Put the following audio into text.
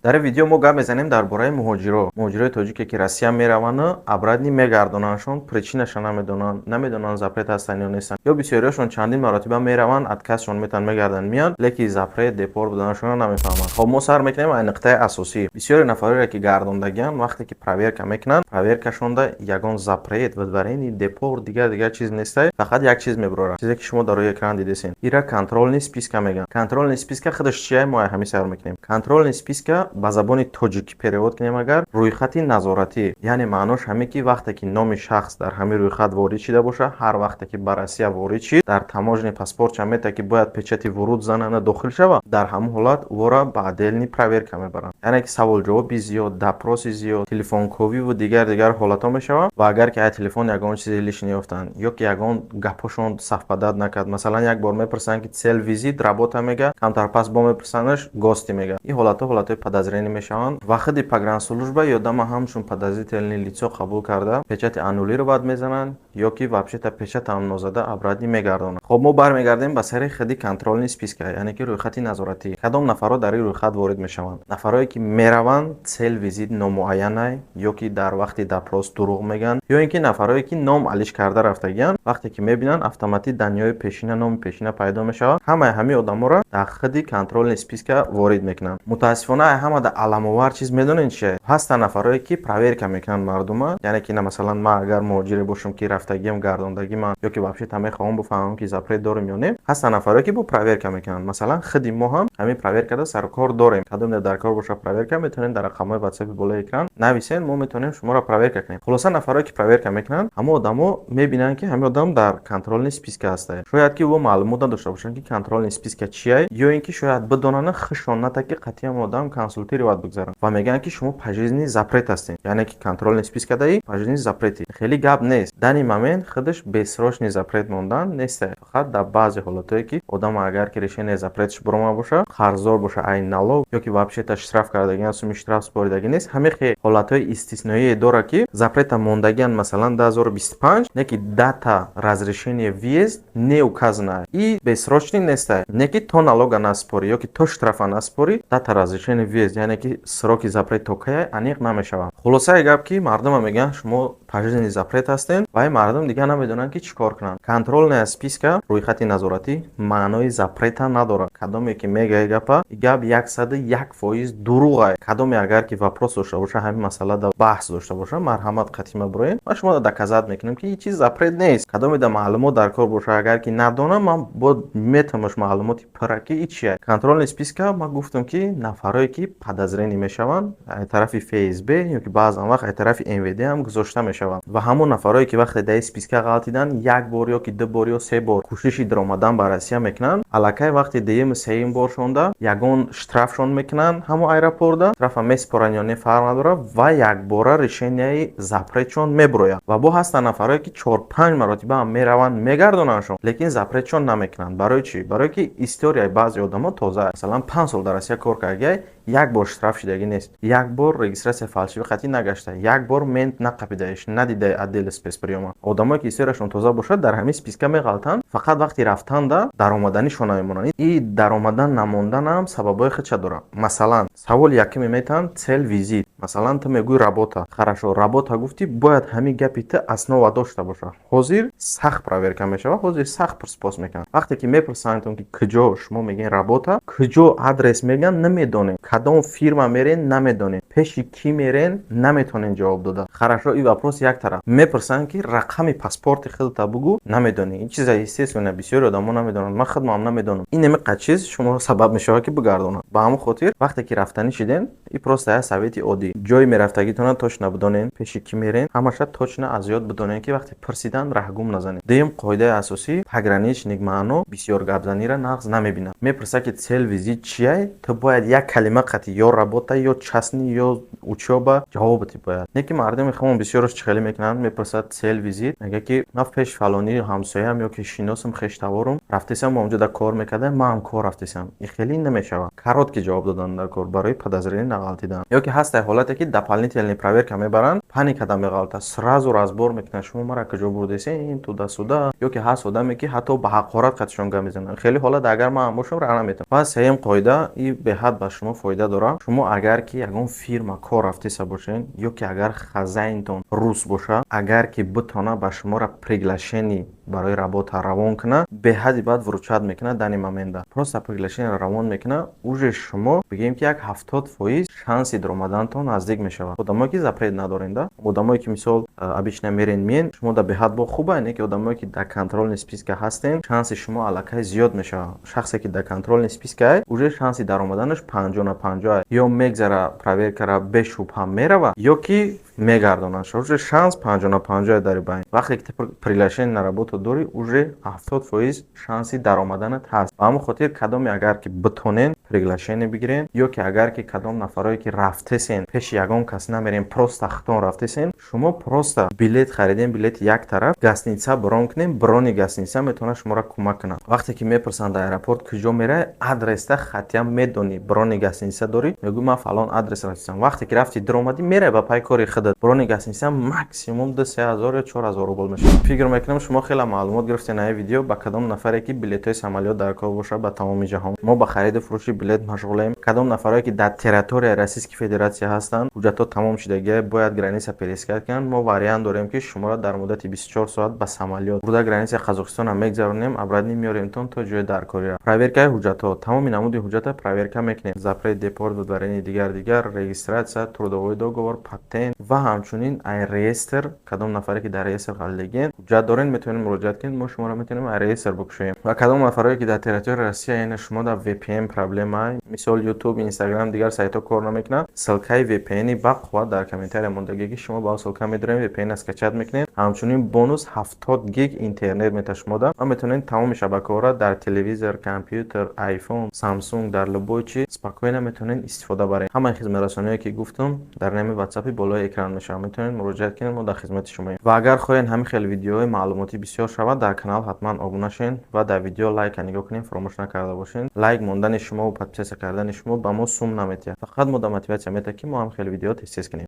дар ин видео мо гап мезанем дар бораи муҳоҷирои тоҷике ки Россия мераванд, обратно мегардонандшон, причинаша намедонанд запрет ҳастанд ё нестанд, ё бисёриашон чандин маротиба мераванд, отказшон метан мегарданд миёнд, леки запрет депорт буданашонро намефаҳманд. Хоб мо сар мекунем аз нуқтаи асосӣ. Бисёри нафареро ки гардондагианд, вақте ки проверка мекунанд, проверкашонда ягон запрет, выдворение, депорт, дигар чиз нестай, фақат як чиз мебарорад. Чизе ки шумо дар рӯи экран дидесен. Ира контрольный списка мегӯянд. Контрольный списка худаш чие? Мо ҳамин сар мекунем. Контрольный списка ба забони тоҷикӣ перевод кунем агар рӯйхати назоратӣ, яъне маънош ҳаме ки вақте ки номи шахс дар ҳамин рӯйхат ворид шида боша, ҳар вақте ки ба Россия ворид шид, дар таможни паспортча мета ки бояд печати вуруд занана дохил шава, дар ҳамон ҳолат вора ба отдельни проверка мебаранд. Яъне ки савол-ҷавоби зиёд, допроси зиёд, телефонковӣ ва дигар ҳолатҳо мешаванд ва агар ки ай телефон ягон чизе лишне ёфтанд ё ки ягон гапошон савпадат накард, масалан як бор мепурсанд ки цел визит работа мега, камтарпас бо мепурсандаш гости мега. Ин ҳолатҳо ҳолатҳои подозрение мешаванд. Вақти погранслужба ёдама ҳамчун подозрительные лицо қабул карда печати аннулиро баъд мезананд ё ки вообще-то печатам нозада обратно мегардонанд. Хоб мо бармегардем ба сари худи контрольный списка, яъне ки рӯйхати назоратӣ. Кадом нафарҳо дар ин рӯйхат ворид мешаванд? Нафарҳое ки мераванд цел визит номуайянай ё ки дар вақти допрос дурӯғ мегӯянд, ё ин ки нафарҳое ки ном алиш карда рафтагиянд, вақте ки мебинанд автоматик данёи пешина, номи пешина пайдо мешавад. Ҳамаи ҳамин одаморо дар худи контрольный списка ворид мекунанд. Мутаассифона ай ҳамада аламовар чиз медонед чие? Ҳастанд нафарҳое ки проверка мекунанд мардума, яъне ки масалан ман агар муҳоҷире бошам ки рафтагиам гардондагиман ё ки вообще-то мехоҳам бифаҳмам ки запрет дорем ё не, ҳастанд нафарҳое ки бо проверка мекунанд. Масалан худи мо ҳам ҳамин проверкада саркор дорем. Кадом дар кор боша проверка метавонед дар рақамҳои WhatsApp болои экран нависен, мо метавонем шуморо проверка кунем. Хулоса нафарҳое ки проверка мекунанд, ҳамон одамо мебинанд ки ҳамин одам дар контрольный списка ҳастад. Шояд ки ӯ маълумот надошта бошанд ки контрольный списка чие, ё ин ки шояд бидонанд хушон ната ки қатъи ҳамон одам консултиро баъд бигзаранд ва мегӯянд ки шумо пожизненный запрет ҳастед, яъне ки контрольный спискадаи пожизненный запрети. Хеле гап нест. Дани момент худаш бессрочный запрет мондан несте. Фақат дар баъзе ҳолатое ки одам агар ки решение запретш баромада боша, қарздор боша, ай налог ё ки вообще-то штраф кардагиан, суми штраф споридагӣ нест, ҳамин хе ҳолатҳои истисноие дора ки запрета мондагиан, масалан 2025, не ки дата разрешения въезд не указана. И бессрочный несте. Не ки то налога наспори ё ки то штрафа наспори, дата разрешения въезд, яъне ки сроки запрет то кая аниқ намешавад. Хулосаи гап ки мардума мегӯянд шумо пожизненный запрет ҳастед ва ин мардум дига намедонанд ки чӣ кор кунанд. Контрольная списка рӯйхати назоратӣ маънои запрета надорад. Кадоме ки мегӯяд гапа, гап 101% дурӯғ аст. Кадоме агар ки вопрос дошта боша, ҳамин масъалада баҳс дошта боша, марҳамат қатъӣ мебароем ва шумо доказат мекунем ки ин чиз запрет нест. Кадоме да маълумот дар кор боша, агар ки надонам, ман бо метавонам маълумоти пурра ки ин чие. Контрольный списка ма гуфтам ки нафарое ки подозрение мешаванд, ай тарафи ФСБ ё ки баъзан вақт ай тарафи МВД ҳам гузошта мешаванд ва ҳамон нафарое ки вақте дар списка ғалтидан як бор ё ки ду бор ё се бор кӯшиши даромадан ба Россия мекунанд, аллакай вақти дуюм сеюм бор шонда ягон штрафшон мекунанд ҳамон аэропорда, штрафа меспоранд ё не фарқ надорад ва якбора решенияи запретшон мебарояд. Ва бо ҳастанд нафарое ки 4-5 маротиба ҳам мераванд мегардонандшон, лекин запретшон намекунанд. Барои чӣ? Барое ки историяи баъзе одамо тоза аст. Масалан 5 сол дар Россия кор кардагӣ, як бор штраф шидагӣ нест, як бор регистратсия фалшивӣ қатъӣ нагашта, як бор мент нақапидаиш, надидаи отдели спецприёма. Одамое ки историяшон тоза бошад дар ҳамин списка меғалтанд, фақат вақти рафтанда даромаданишон намемонанд. И даромадан намонданам сабабҳои худша дорад. Масалан саволи якуме метан цел визит. Масалан ту мегӯи работа. Хорошо, работа гуфти, бояд ҳамин гапи ту основа дошта боша. Ҳозир сахт проверка мешавад, ҳозир сахт пурспос мекунанд. Вақте ки мепурсандтон ки куҷо шумо мегӯед работа, куҷо адрес мегӯянд намедонед, кадом фирма мерен намедонед, пеши ки мерен наметавонед ҷавоб дода. Хорошо, ин вопрос як тараф. Мепурсанд ки рақами паспорти худта бугӯ, намедонед. Ин чиза естественно бисёри одамо намедонанд. Ман худам намедонам. Ин намеқа чиз шумо сабаб мешавад ки бигардонанд. Ба ҳамон хотир вақте ки рафтанӣ шиден, ин просто як совети оддӣ. Ҷои мерафтагитона точно бидонед, пеши ки мерен, ҳамаша точно аз ёд бидонед ки вақте пурсидан раҳгум назанед. Дуюм қоидаи асосӣ, пограничник маъно бисёр гапзаниро нағз намебинад. Мепурсад ки цел визит чие, ту бояд як калима қатъӣ ё работа ё частни ё учёба ҷавоботи бояд. Не ки мардуми хумон бисёраш чихелӣ мекунанд, мепурсад цел визит, мега ки ман пеш фалони ҳамсоям ё ки шиносам, хештаворум, рафтисам онҷода кор мекардам, ман ҳам кор рафтисам. И хеле намешавад. Короткий ҷавоб додан дар кор барои подозрение нағалтидан. Ёки ҳастай ҳолате ки дополнительный проверка мебаранд, паникада меғалта, сразу разбор мекунад, шумо мара куҷо бурдесин, туда-суда, ёки ҳаст одаме ки ҳатто ба ҳақорат қатишон гап мезананд. Хеле ҳолат агар ман бошам рана метавонам. Ва сеюм қоида и беҳад ба шумо фоида дорад. Шумо агар ки ягон фирма кор рафтиса бошед, ёки агар хазаинтон рус боша, агар ки бутона ба шуморо приглашение барои работа равон кунад, беҳади баъд вручат мекунад дани момента. Просто приглашение равон мекунад, уже шумо бигем ки як 70% шанси даромадантон наздик мешавад. Одамое ки запрет надоринда, одамое ки мисол обычно мерен мен, шумо да беҳад бо хуба, не ки одамое ки дар контрольни списка ҳастен, шанси шумо аллакай зиёд мешавад. Шахсе ки дар контрольни списка уже шанси даромаданаш 50/50 ё мегзара проверкара бешубҳа мерава, ёки мегардонад. Уже шанс 50/50 дар байн. Вақте ки приглашение на работу дори, уже 70% шанси даромаданат ҳаст. Ба ҳамон хотир кадоме агар ки битонен приглашение бигирен, ёки агар ки кадом нафарое ки рафтесен, пеши ягон кас намерен, просто хитон рафтесен, шумо просто билет хариден, билет як тараф, гостиница брон кунен, брони гостиница метавонад шуморо кӯмак кунад. Вақте ки мепурсанд дар аэропорт куҷо меравӣ, адреста хатиям медонӣ, брони гостиница дорӣ, мегӯ ман фалон адрес рафтисам. Вақте ки рафти дуромадӣ, меравӣ ба пай кори худат. Брони гостиница максимум 2-3000 ё 4000 рубл мешавад. Фикр мекунам шумо хеле маълумот гирифтен аз видео ба кадом нафаре ки билетҳои самолёт дар кор бошад ба тамоми ҷаҳон. Мо ба хариду фурӯши билет машғулем. Кадом нафаре ки дар территорияи Российской Федератсия ҳастанд, ҳуҷҷатҳо тамом шудагӣ, бояд граница перескат кунанд. Мо вариант дорем ки шуморо дар муддати 24 соат ба самолёт бурда границаи Қазоқистон мегзаронем, обратно миёремтон то ҷои даркориро. Проверкаи ҳуҷҷатҳо, тамоми намуди ҳуҷҷата проверка мекунем. Запрет, депорт, выдворение дигар, регистрация, трудовой договор, патент ва ҳамчунин ай реестр. Кадом нафаре ки дар реестр ҳаллеген, ҳуҷҷат дорен, метавонем муроҷиат кунем, мо шуморо метавонем ай реестр бикушоем. Ва кадом нафаре ки дар территорияи Россия, яъне шумо дар VPN проблема, мисол YouTube, Instagram, дигар сайтҳо кор намекунад, ссилкаи VPN-и ба қувват дар комментария мондагӣ ки шумо ба ссилка медорем, VPN-а скачат мекунед. Ҳамчунин бонус 70 гиг интернет метавонад шумо да ва метавонед тамоми шабакаҳоро дар телевизор, компютер, iPhone, Samsung дар любой чиз спокойно метавонед истифода баред. Ҳамаи хизматрасониҳое ки гуфтам дар номери WhatsApp-и болои экран мешавад. Метавонед муроҷиат кунед, мо дар хизмати шумоем. Ва агар хоҳед ҳамин хел видеоҳои маълумотӣ бисёр шавад, дар канал ҳатман обуна шавед ва дар видео лайка нигоҳ кунед, фаромӯш накарда бошед. Лайк мондани шумо ва подписация кардани шумо ба мо сум наметиҳад. Фақат мо да мотиватсия метавад ки мо ҳам хел видео тез-тез кунем.